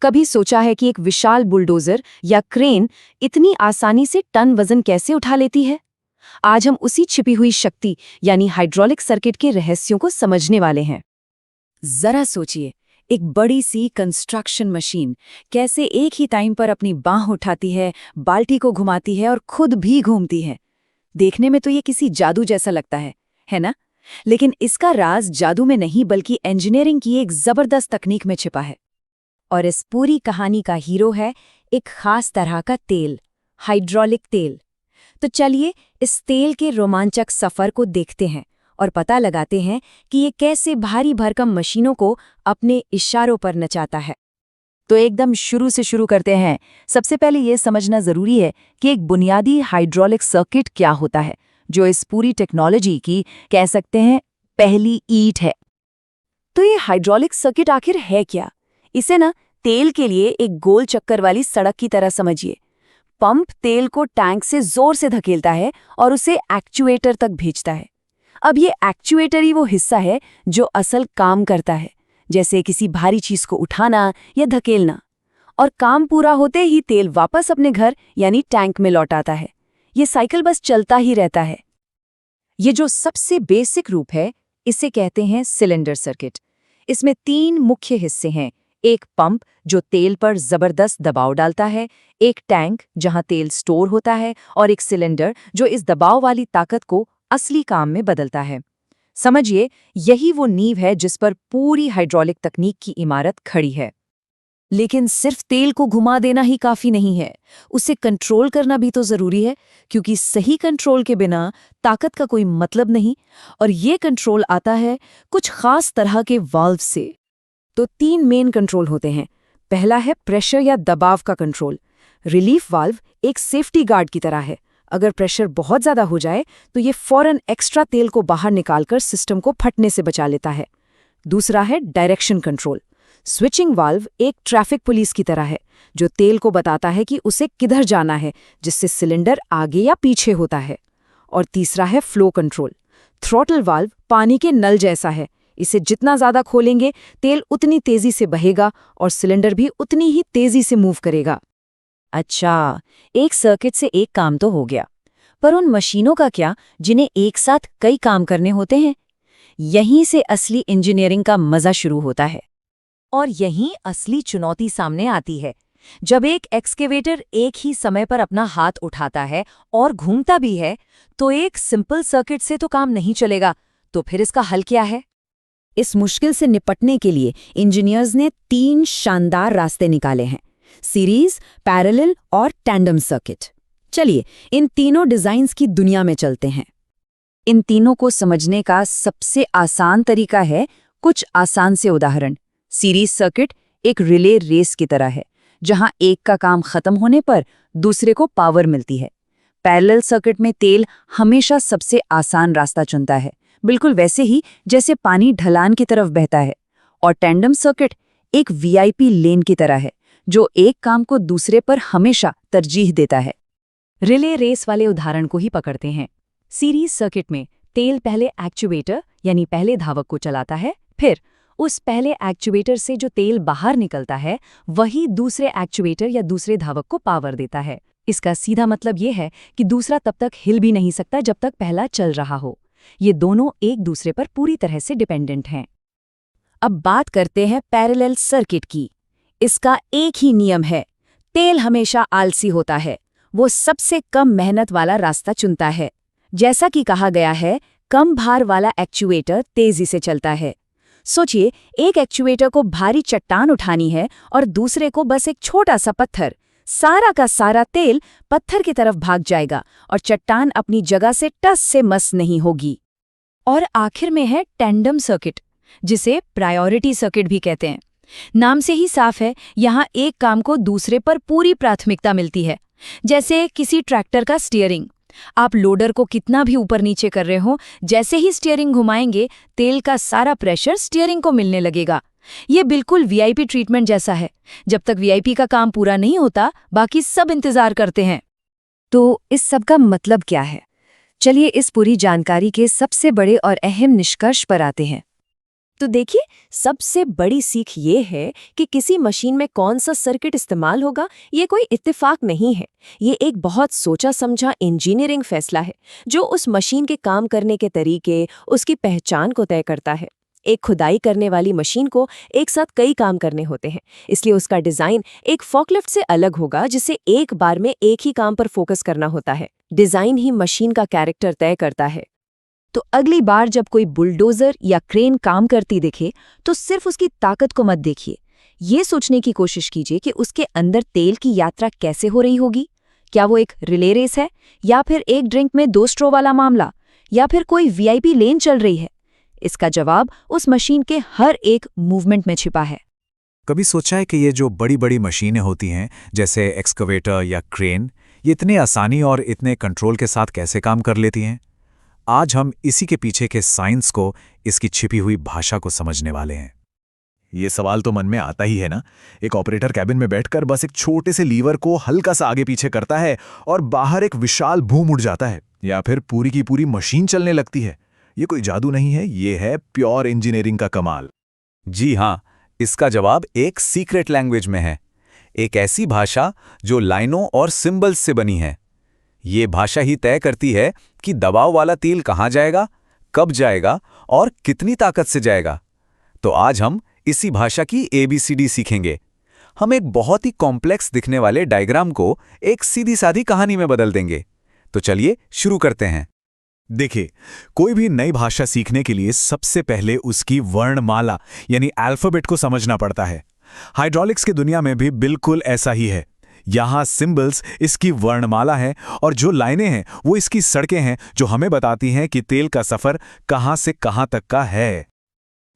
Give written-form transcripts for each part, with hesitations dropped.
कभी सोचा है कि एक विशाल बुलडोजर या क्रेन इतनी आसानी से टन वजन कैसे उठा लेती है? आज हम उसी छिपी हुई शक्ति यानी हाइड्रोलिक सर्किट के रहस्यों को समझने वाले हैं। जरा सोचिए, एक बड़ी सी कंस्ट्रक्शन मशीन कैसे एक ही टाइम पर अपनी बांह उठाती है, बाल्टी को घुमाती है और खुद भी घूमती है। देखने में तो ये किसी जादू जैसा लगता है ना? लेकिन इसका राज जादू में नहीं बल्कि इंजीनियरिंग की एक जबरदस्त तकनीक में छिपा है। और इस पूरी कहानी का हीरो है एक खास तरह का तेल, हाइड्रोलिक तेल। तो चलिए इस तेल के रोमांचक सफर को देखते हैं और पता लगाते हैं कि ये कैसे भारी भरकम मशीनों को अपने इशारों पर नचाता है। तो एकदम शुरू से शुरू करते हैं। सबसे पहले ये समझना जरूरी है कि एक बुनियादी हाइड्रोलिक सर्किट क्या होता है, जो इस पूरी टेक्नोलॉजी की कह सकते हैं पहली ईंट है। तो ये हाइड्रोलिक सर्किट आखिर है क्या? इसे तेल के लिए एक गोल चक्कर वाली सड़क की तरह समझिए। पंप तेल को टैंक से जोर से धकेलता है और उसे एक्चुएटर तक भेजता है। अब ये एक्चुएटर ही वो हिस्सा है जो असल काम करता है, जैसे किसी भारी चीज को उठाना या धकेलना। और काम पूरा होते ही तेल वापस अपने घर यानी टैंक में लौट आता है। ये साइकिल बस चलता ही रहता है। ये जो सबसे बेसिक रूप है, इसे कहते हैं सिलेंडर सर्किट। इसमें 3 मुख्य हिस्से हैं। एक पंप जो तेल पर जबरदस्त दबाव डालता है, एक टैंक जहां तेल स्टोर होता है, और एक सिलेंडर जो इस दबाव वाली ताकत को असली काम में बदलता है। समझिए, यही वो नींव है जिस पर पूरी हाइड्रोलिक तकनीक की इमारत खड़ी है। लेकिन सिर्फ तेल को घुमा देना ही काफी नहीं है, उसे कंट्रोल करना भी तो जरूरी है, क्योंकि सही कंट्रोल के बिना ताकत का कोई मतलब नहीं। और ये कंट्रोल आता है कुछ खास तरह के वाल्व से। तो 3 मेन कंट्रोल होते हैं। पहला है प्रेशर या दबाव का कंट्रोल। रिलीफ वाल्व एक सेफ्टी गार्ड की तरह है। अगर प्रेशर बहुत ज्यादा हो जाए तो ये फौरन एक्स्ट्रा तेल को बाहर निकालकर सिस्टम को फटने से बचा लेता है। दूसरा है डायरेक्शन कंट्रोल। स्विचिंग वाल्व एक ट्रैफिक पुलिस की तरह है, जो तेल को बताता है कि उसे किधर जाना है, जिससे सिलेंडर आगे या पीछे होता है। और तीसरा है फ्लो कंट्रोल। थ्रॉटल वाल्व पानी के नल जैसा है। इसे जितना ज्यादा खोलेंगे तेल उतनी तेजी से बहेगा और सिलेंडर भी उतनी ही तेजी से मूव करेगा। अच्छा, एक सर्किट से एक काम तो हो गया, पर उन मशीनों का क्या जिन्हें एक साथ कई काम करने होते हैं? यहीं से असली इंजीनियरिंग का मजा शुरू होता है। और यहीं असली चुनौती सामने आती है। जब एक एक्सकेवेटर एक ही समय पर अपना हाथ उठाता है और घूमता भी है, तो एक सिंपल सर्किट से तो काम नहीं चलेगा। तो फिर इसका हल क्या है? इस मुश्किल से निपटने के लिए इंजीनियर्स ने 3 शानदार रास्ते निकाले हैं: सीरीज, पैरेलल और टैंडम सर्किट। चलिए इन तीनों डिजाइन्स की दुनिया में चलते हैं। इन तीनों को समझने का सबसे आसान तरीका है कुछ आसान से उदाहरण। सीरीज सर्किट एक रिले रेस की तरह है, जहां एक का काम खत्म होने पर दूसरे को पावर मिलती है। पैरेलल सर्किट में तेल हमेशा सबसे आसान रास्ता चुनता है, बिल्कुल वैसे ही जैसे पानी ढलान की तरफ बहता है। और टैंडम सर्किट एक वीआईपी लेन की तरह है, जो एक काम को दूसरे पर हमेशा तरजीह देता है। रिले रेस वाले उदाहरण को ही पकड़ते हैं। सीरीज सर्किट में तेल पहले एक्चुएटर यानी पहले धावक को चलाता है, फिर उस पहले एक्चुएटर से जो तेल बाहर निकलता है वही दूसरे एक्चुएटर या दूसरे धावक को पावर देता है। इसका सीधा मतलब ये है कि दूसरा तब तक हिल भी नहीं सकता जब तक पहला चल रहा हो। ये दोनों एक दूसरे पर पूरी तरह से डिपेंडेंट हैं। अब बात करते हैं पैरेलल सर्किट की। इसका एक ही नियम है, तेल हमेशा आलसी होता है। वो सबसे कम मेहनत वाला रास्ता चुनता है। जैसा कि कहा गया है, कम भार वाला एक्चुएटर तेजी से चलता है। सोचिए, एक एक्चुएटर को भारी चट्टान उठानी है और दूसरे को बस एक छोटा सा पत्थर। सारा का सारा तेल पत्थर की तरफ भाग जाएगा और चट्टान अपनी जगह से टस से मस नहीं होगी। और आखिर में है टैंडम सर्किट, जिसे प्रायोरिटी सर्किट भी कहते हैं। नाम से ही साफ है, यहाँ एक काम को दूसरे पर पूरी प्राथमिकता मिलती है। जैसे किसी ट्रैक्टर का स्टीयरिंग, आप लोडर को कितना भी ऊपर नीचे कर रहे हो, जैसे ही स्टीयरिंग घुमाएंगे तेल का सारा प्रेशर स्टीयरिंग को मिलने लगेगा। ये बिल्कुल वीआईपी ट्रीटमेंट जैसा है। जब तक वीआईपी का काम पूरा नहीं होता, बाकी सब इंतजार करते हैं। तो इस सब का मतलब क्या है? चलिए इस पूरी जानकारी के सबसे बड़े और अहम निष्कर्ष पर आते हैं। तो देखिए, सबसे बड़ी सीख ये है कि किसी मशीन में कौन सा सर्किट इस्तेमाल होगा, ये कोई इत्तेफाक नहीं है। ये एक बहुत सोचा समझा इंजीनियरिंग फैसला है, जो उस मशीन के काम करने के तरीके, उसकी पहचान को तय करता है। एक खुदाई करने वाली मशीन को एक साथ कई काम करने होते हैं, इसलिए उसका डिजाइन एक फॉकलिफ्ट से अलग होगा, जिसे एक बार में एक ही काम पर फोकस करना होता है। डिजाइन ही मशीन का कैरेक्टर तय करता है। तो अगली बार जब कोई बुलडोजर या क्रेन काम करती दिखे, तो सिर्फ उसकी ताकत को मत देखिए। ये सोचने की कोशिश कीजिए कि उसके अंदर तेल की यात्रा कैसे हो रही होगी। क्या वो एक रिले रेस है, या फिर एक ड्रिंक में 2 स्ट्रो वाला मामला, या फिर कोई वीआईपी लेन चल रही है? इसका जवाब उस मशीन के हर एक मूवमेंट में छिपा है। कभी सोचा है कि ये जो बड़ी बड़ी मशीनें होती हैं, जैसे एक्सकवेटर या क्रेन, ये इतनी आसानी और इतने कंट्रोल के साथ कैसे काम कर लेती हैं? आज हम इसी के पीछे के साइंस को, इसकी छिपी हुई भाषा को समझने वाले हैं। ये सवाल तो मन में आता ही है ना। एक ऑपरेटर कैबिन में बैठकर बस एक छोटे से लीवर को हल्का सा आगे पीछे करता है और बाहर एक विशाल बूम उड़ जाता है, या फिर पूरी की पूरी मशीन चलने लगती है। ये कोई जादू नहीं है, ये है प्योर इंजीनियरिंग का कमाल। जी हाँ, इसका जवाब एक सीक्रेट लैंग्वेज में है। एक ऐसी भाषा जो लाइनों और सिंबल्स से बनी है। ये भाषा ही तय करती है कि दबाव वाला तेल कहाँ जाएगा, कब जाएगा और कितनी ताकत से जाएगा। तो आज हम इसी भाषा की ABCD सीखेंगे। हम एक बहुत ही कॉम्प्लेक्स दिखने वाले डायग्राम को एक सीधी सादी कहानी में बदल देंगे। तो चलिए शुरू करते हैं। देखिए, कोई भी नई भाषा सीखने के लिए सबसे पहले उसकी वर्णमाला यानी अल्फाबेट को समझना पड़ता है। हाइड्रोलिक्स की दुनिया में भी बिल्कुल ऐसा ही है। यहाँ सिंबल्स इसकी वर्णमाला है और जो लाइनें हैं वो इसकी सड़कें हैं, जो हमें बताती हैं कि तेल का सफर कहाँ से कहाँ तक का है।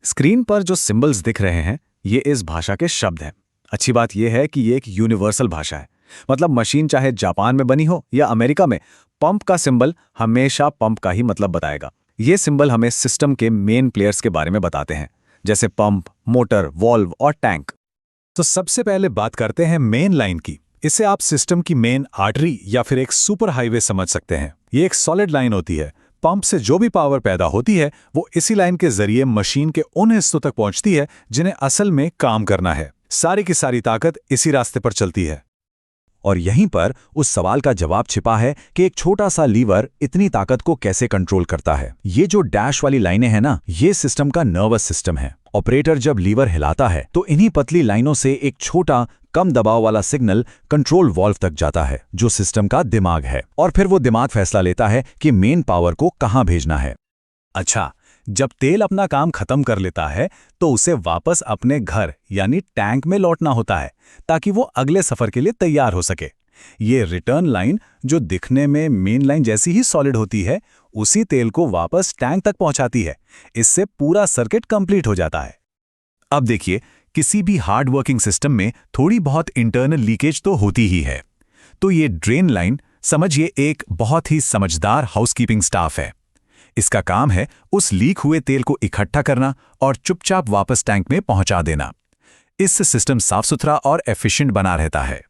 स्क्रीन पर जो सिंबल्स दिख रहे हैं, ये इस भाषा के शब्द हैं। अच्छी बात यह है कि ये एक यूनिवर्सल भाषा है। मतलब मशीन चाहे जापान में बनी हो या अमेरिका में, पंप का सिंबल हमेशा पंप का ही मतलब बताएगा। ये सिंबल हमें सिस्टम के मेन प्लेयर्स के बारे में बताते हैं, जैसे पंप, मोटर, वॉल्व और टैंक। तो सबसे पहले बात करते हैं मेन लाइन की। इसे आप सिस्टम की मेन आर्टरी या फिर एक सुपर हाईवे समझ सकते हैं। ये एक सॉलिड लाइन होती है। पंप से जो भी पावर पैदा होती है वो इसी लाइन के जरिए मशीन के उन हिस्सों तक पहुंचती है जिन्हें असल में काम करना है। सारी की सारी ताकत इसी रास्ते पर चलती है। और यहीं पर उस सवाल का जवाब छिपा है कि एक छोटा सा लीवर इतनी ताकत को कैसे कंट्रोल करता है। ये जो डैश वाली लाइनें हैं ना, ये सिस्टम का नर्वस सिस्टम है। ऑपरेटर जब लीवर हिलाता है तो इन्हीं पतली लाइनों से एक छोटा कम दबाव वाला सिग्नल कंट्रोल वॉल्व तक जाता है, जो सिस्टम का दिमाग है। और फिर वो दिमाग फैसला लेता है कि मेन पावर को कहाँ भेजना है। अच्छा, जब तेल अपना काम खत्म कर लेता है तो उसे वापस अपने घर यानी टैंक में लौटना होता है, ताकि वो अगले सफर के लिए तैयार हो सके। ये रिटर्न लाइन, जो दिखने में मेन लाइन जैसी ही सॉलिड होती है, उसी तेल को वापस टैंक तक पहुंचाती है। इससे पूरा सर्किट कंप्लीट हो जाता है। अब देखिए, किसी भी हार्ड वर्किंग सिस्टम में थोड़ी बहुत इंटरनल लीकेज तो होती ही है। तो ये ड्रेन लाइन, समझिए, एक बहुत ही समझदार हाउसकीपिंग स्टाफ है। इसका काम है उस लीक हुए तेल को इकट्ठा करना और चुपचाप वापस टैंक में पहुंचा देना। इससे सिस्टम साफ सुथरा और एफिशिएंट बना रहता है।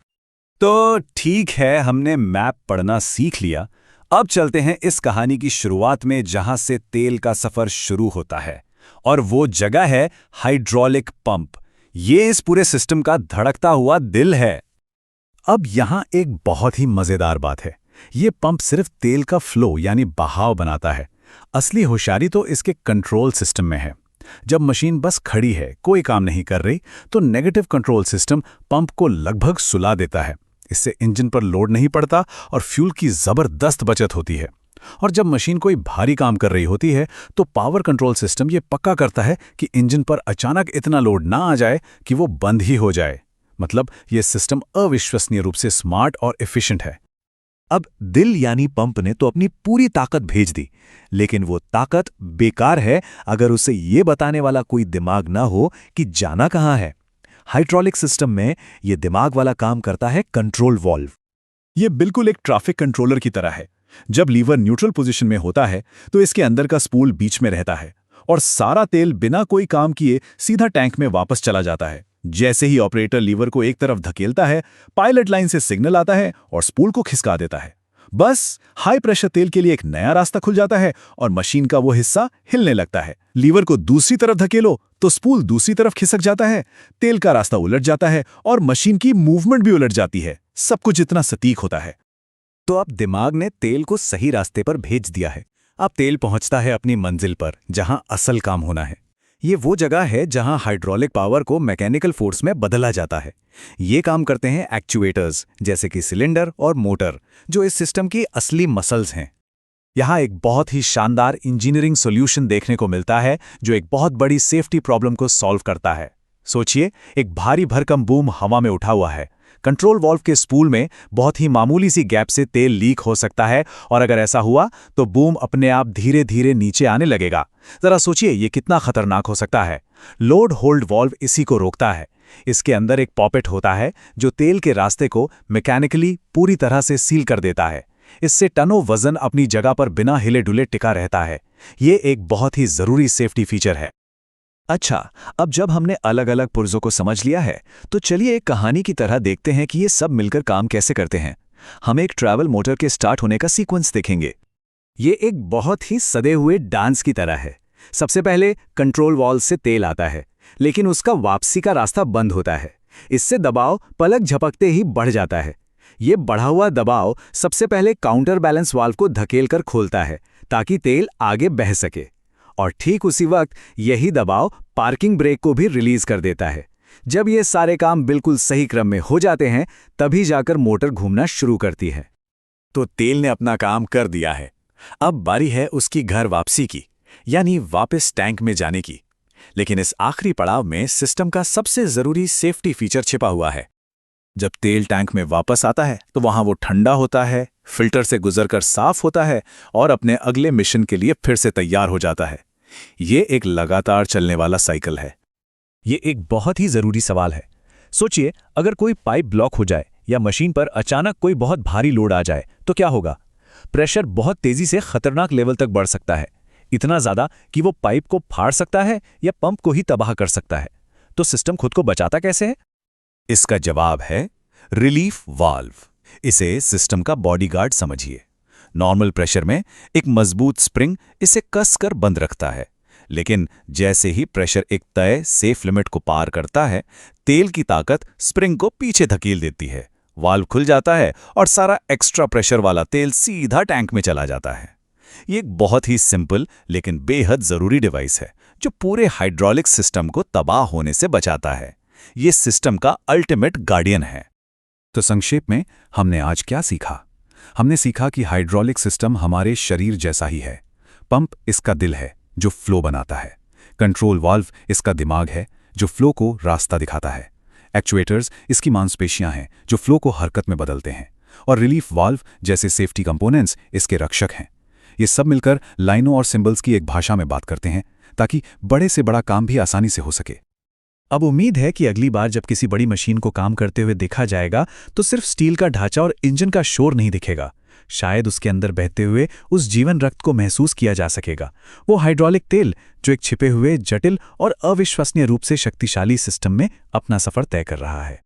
तो ठीक है, हमने मैप पढ़ना सीख लिया। अब चलते हैं इस कहानी की शुरुआत में, जहां से तेल का सफर शुरू होता है। और वो जगह है हाइड्रोलिक पंप। ये इस पूरे सिस्टम का धड़कता हुआ दिल है। अब यहां एक बहुत ही मजेदार बात है। ये पंप सिर्फ तेल का फ्लो यानी बहाव बनाता है। असली होशियारी तो इसके कंट्रोल सिस्टम में है। जब मशीन बस खड़ी है, कोई काम नहीं कर रही, तो नेगेटिव कंट्रोल सिस्टम पंप को लगभग सुला देता है। इससे इंजन पर लोड नहीं पड़ता और फ्यूल की जबरदस्त बचत होती है। और जब मशीन कोई भारी काम कर रही होती है तो पावर कंट्रोल सिस्टम ये पक्का करता है कि इंजन पर अचानक इतना लोड ना आ जाए कि वो बंद ही हो जाए। मतलब ये सिस्टम अविश्वसनीय रूप से स्मार्ट और एफिशिएंट है। अब दिल यानी पंप ने तो अपनी पूरी ताकत भेज दी, लेकिन वो ताकत बेकार है अगर उसे ये बताने वाला कोई दिमाग ना हो कि जाना कहाँ है। हाइड्रोलिक सिस्टम में ये दिमाग वाला काम करता है कंट्रोल वॉल्व। ये बिल्कुल एक ट्रैफिक कंट्रोलर की तरह है। जब लीवर न्यूट्रल पोजीशन में होता है तो इसके अंदर का स्पूल बीच में रहता है और सारा तेल बिना कोई काम किए सीधा टैंक में वापस चला जाता है। जैसे ही ऑपरेटर लीवर को एक तरफ धकेलता है, पायलट लाइन से सिग्नल आता है और स्पूल को खिसका देता है। बस हाई प्रेशर तेल के लिए एक नया रास्ता खुल जाता है और मशीन का वो हिस्सा हिलने लगता है। लीवर को दूसरी तरफ धकेलो तो स्पूल दूसरी तरफ खिसक जाता है, तेल का रास्ता उलट जाता है और मशीन की मूवमेंट भी उलट जाती है। सब कुछ इतना सटीक होता है। तो अब दिमाग ने तेल को सही रास्ते पर भेज दिया है। अब तेल पहुंचता है अपनी मंजिल पर, जहां असल काम होना है। ये वो जगह है जहां हाइड्रोलिक पावर को मैकेनिकल फोर्स में बदला जाता है। ये काम करते हैं एक्चुएटर्स, जैसे कि सिलेंडर और मोटर, जो इस सिस्टम की असली मसल्स हैं। यहाँ एक बहुत ही शानदार इंजीनियरिंग सॉल्यूशन देखने को मिलता है जो एक बहुत बड़ी सेफ्टी प्रॉब्लम को सॉल्व करता है। सोचिए, एक भारी भरकम बूम हवा में उठा हुआ है। कंट्रोल वॉल्व के स्पूल में बहुत ही मामूली सी गैप से तेल लीक हो सकता है और अगर ऐसा हुआ तो बूम अपने आप धीरे धीरे नीचे आने लगेगा। जरा सोचिए ये कितना खतरनाक हो सकता है। लोड होल्ड वॉल्व इसी को रोकता है। इसके अंदर एक पॉपेट होता है जो तेल के रास्ते को मैकेनिकली पूरी तरह से सील कर देता है। इससे टनों वजन अपनी जगह पर बिना हिले डुले टिका रहता है। ये एक बहुत ही जरूरी सेफ्टी फीचर है। अच्छा, अब जब हमने अलग अलग पुर्जों को समझ लिया है तो चलिए एक कहानी की तरह देखते हैं कि ये सब मिलकर काम कैसे करते हैं। हम एक ट्रैवल मोटर के स्टार्ट होने का सीक्वेंस देखेंगे। ये एक बहुत ही सदे हुए डांस की तरह है। सबसे पहले कंट्रोल वॉल्व से तेल आता है, लेकिन उसका वापसी का रास्ता बंद होता है। इससे दबाव पलक झपकते ही बढ़ जाता है। ये बढ़ा हुआ दबाव सबसे पहले काउंटर बैलेंस वाल्व को धकेलकर खोलता है ताकि तेल आगे बह सके, और ठीक उसी वक्त यही दबाव पार्किंग ब्रेक को भी रिलीज कर देता है। जब ये सारे काम बिल्कुल सही क्रम में हो जाते हैं तभी जाकर मोटर घूमना शुरू करती है। तो तेल ने अपना काम कर दिया है। अब बारी है उसकी घर वापसी की, यानी वापस टैंक में जाने की। लेकिन इस आखिरी पड़ाव में सिस्टम का सबसे जरूरी सेफ्टी फीचर छिपा हुआ है। जब तेल टैंक में वापस आता है तो वहां वो ठंडा होता है, फिल्टर से गुजरकर साफ होता है और अपने अगले मिशन के लिए फिर से तैयार हो जाता है। ये एक लगातार चलने वाला साइकिल है। ये एक बहुत ही जरूरी सवाल है। सोचिए, अगर कोई पाइप ब्लॉक हो जाए या मशीन पर अचानक कोई बहुत भारी लोड आ जाए तो क्या होगा? प्रेशर बहुत तेजी से खतरनाक लेवल तक बढ़ सकता है, इतना ज्यादा कि वो पाइप को फाड़ सकता है या पंप को ही तबाह कर सकता है। तो सिस्टम खुद को बचाता कैसे है? इसका जवाब है रिलीफ वाल्व। इसे सिस्टम का बॉडीगार्ड समझिए। नॉर्मल प्रेशर में एक मजबूत स्प्रिंग इसे कसकर बंद रखता है, लेकिन जैसे ही प्रेशर एक तय सेफ लिमिट को पार करता है, तेल की ताकत स्प्रिंग को पीछे धकेल देती है। वाल्व खुल जाता है और सारा एक्स्ट्रा प्रेशर वाला तेल सीधा टैंक में चला जाता है। ये एक बहुत ही सिंपल लेकिन बेहद जरूरी डिवाइस है जो पूरे हाइड्रोलिक सिस्टम को तबाह होने से बचाता है। ये सिस्टम का अल्टीमेट गार्डियन है। तो संक्षेप में हमने आज क्या सीखा? हमने सीखा कि हाइड्रोलिक सिस्टम हमारे शरीर जैसा ही है। पंप इसका दिल है जो फ्लो बनाता है। कंट्रोल वाल्व इसका दिमाग है जो फ्लो को रास्ता दिखाता है। एक्चुएटर्स इसकी मांसपेशियां हैं जो फ्लो को हरकत में बदलते हैं। और रिलीफ वाल्व जैसे सेफ्टी कंपोनेंट्स इसके रक्षक हैं। ये सब मिलकर लाइनों और सिंबल्स की एक भाषा में बात करते हैं ताकि बड़े से बड़ा काम भी आसानी से हो सके। अब उम्मीद है कि अगली बार जब किसी बड़ी मशीन को काम करते हुए देखा जाएगा तो सिर्फ स्टील का ढांचा और इंजन का शोर नहीं दिखेगा। शायद उसके अंदर बहते हुए उस जीवन रक्त को महसूस किया जा सकेगा, वो हाइड्रोलिक तेल जो एक छिपे हुए जटिल और अविश्वसनीय रूप से शक्तिशाली सिस्टम में अपना सफर तय कर रहा है।